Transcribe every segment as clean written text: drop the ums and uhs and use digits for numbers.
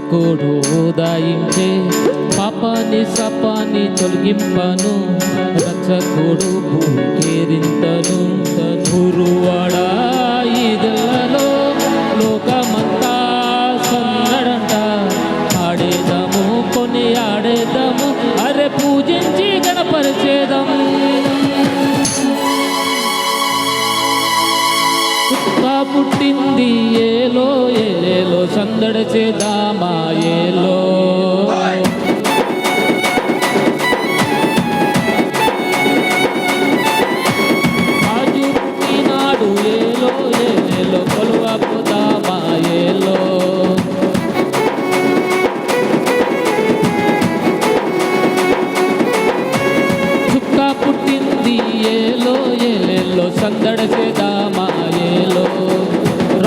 రక్షకుడు ఉదయించే పాపాన్ని శాపాన్ని తొలగింపను రక్షకుడు భూకేరింతను గురువాడా ఈదలలో లోకమంతా సందడంట ఆడేదము కొని ఆడేదము అరే పూజించి గణపరిచేదం పుట్టింది ఏలో ఏలేలో సందడి చేద్దామా ఏలో రాజు పుట్టినాడు ఏలో ఏలేలో కొలువపుదామా ఏలో చుక్క పుట్టింది ఏలో ఏలేలో సందడి చేద్దామా ఏలో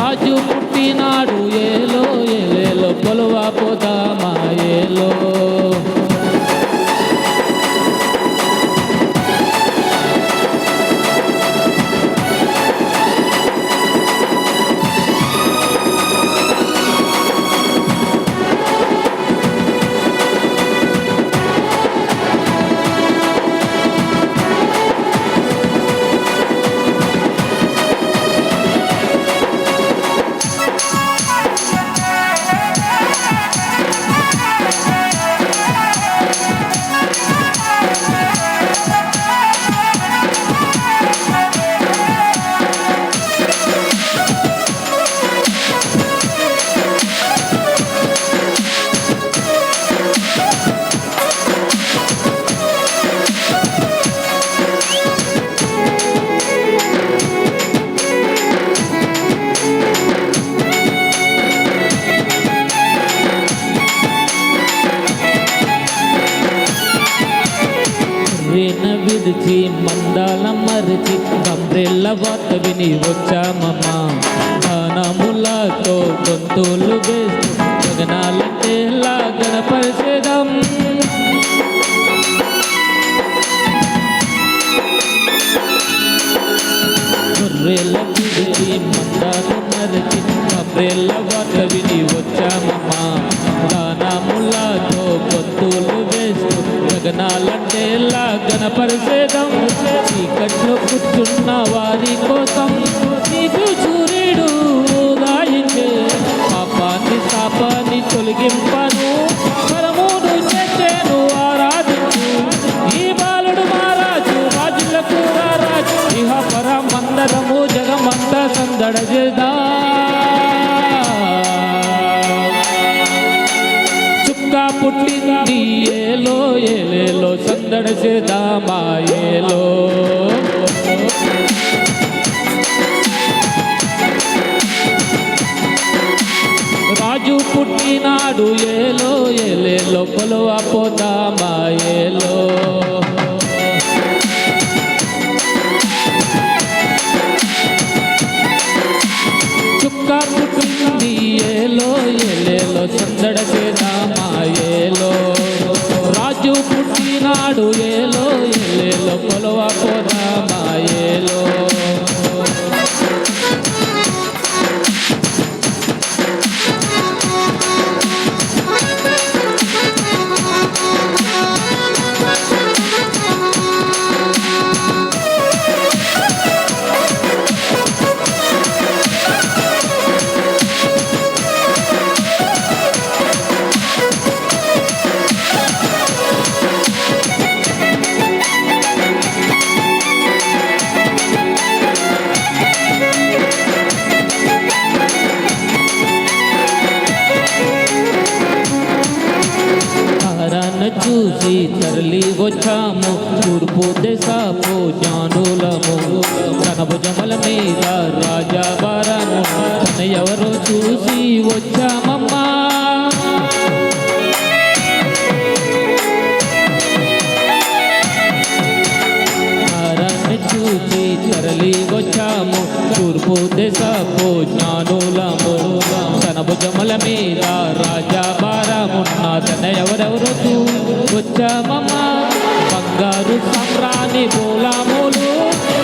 రాజు పుట్టినాడు ఏలో ఏలేలో కొలువా పోదామా ఏలో విడిచి మందాల మరిచి గంబ్రెల్ల వాత విని వచ్చామమ్మా గానములతో గొంతులు వేస్తూ గగనాలంటే గణపరిచేదం గొర్రెల విడిచి మందాల మరిచి గంబ్రెల్ల వాత విని వచ్చామమ్మా గానములతో గొంతులు వేస్తూ గగనాలంటే గణపరిచేదం చీకట్లో కూర్చున్న వారి కోసం నీకు సూర్యుడు ఉదయించే పాపాన్ని శాపాన్ని తొలగింపను పరమును చేసేను ఆరాధించు ఈ బాలుడు మహారాజు రాజులకు రాజు ఇహ పరమందరము జగమంతా సందడ చేద్దాం పుట్టింది ఏలో ఏలేలో సందడి చేద్దామా ఏలో రాజు పుట్టినాడు ఏలో ఏలేలో కొలువా పోదామా ఏలో చుక్క పుట్టింది ఏలో ఏలేలో సందడ చేద్దామా ఏలో రాజు పుట్టినాడు ఏలో ఏలేలో కొలువా పోదామా ఏలో చూసి తరలి వచ్చాము తూర్పు దేశపు జ్ఞానులము కనభుజముల మీద రాజా బారము తన ఎవరో చూసి వచ్చామమ్మా చూసి తరలి వచ్చాము తూర్పు దేశపు జ్ఞానులము తన భుజముల మీద రాజా భారమున్న తన ఎవరెవరు వచ్చామమ్మా బంగారు సంప్రాణి బోలాములు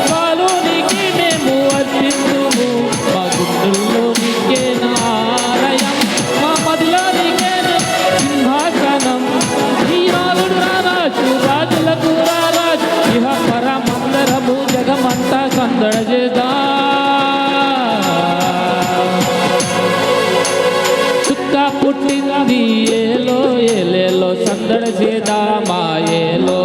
బాలునికి మేము అర్పిస్తుము మా గుండెల్లో నీకే నాలయం మా మదిలో పుట్టింది ఏలో ఏలేలో సందడి చేద్దామా ఏలో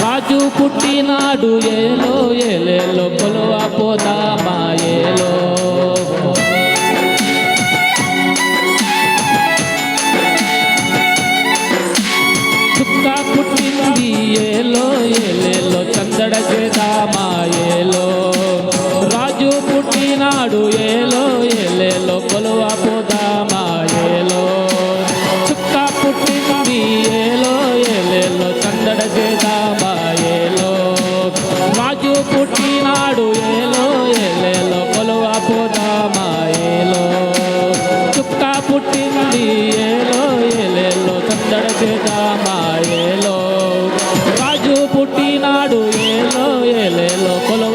రాజు పుట్టినాడు ఏలో ఏలేలో కొలువ పోదామా ఏలో చుక్క పుట్టింది ఏలో ఏలేలో చందడ చేద్దామా ఏలో రాజు పుట్టినాడు ఏలో ఏలేలో కొలువ పోదామా ఏలో చుక్క పుట్టింది ఏలో ఏలేలో చందడ చేద్దామా ఏలో రాజు పుట్టినాడు ఏలో ఏలేలో కొలువ పోదామా ఏలో చుక్క పుట్టింది ఏలో ఏలేలో చందడ చేద్దామా ఏలో రాజు పుట్టినాడు ఏలో ఏలేలో కొలువ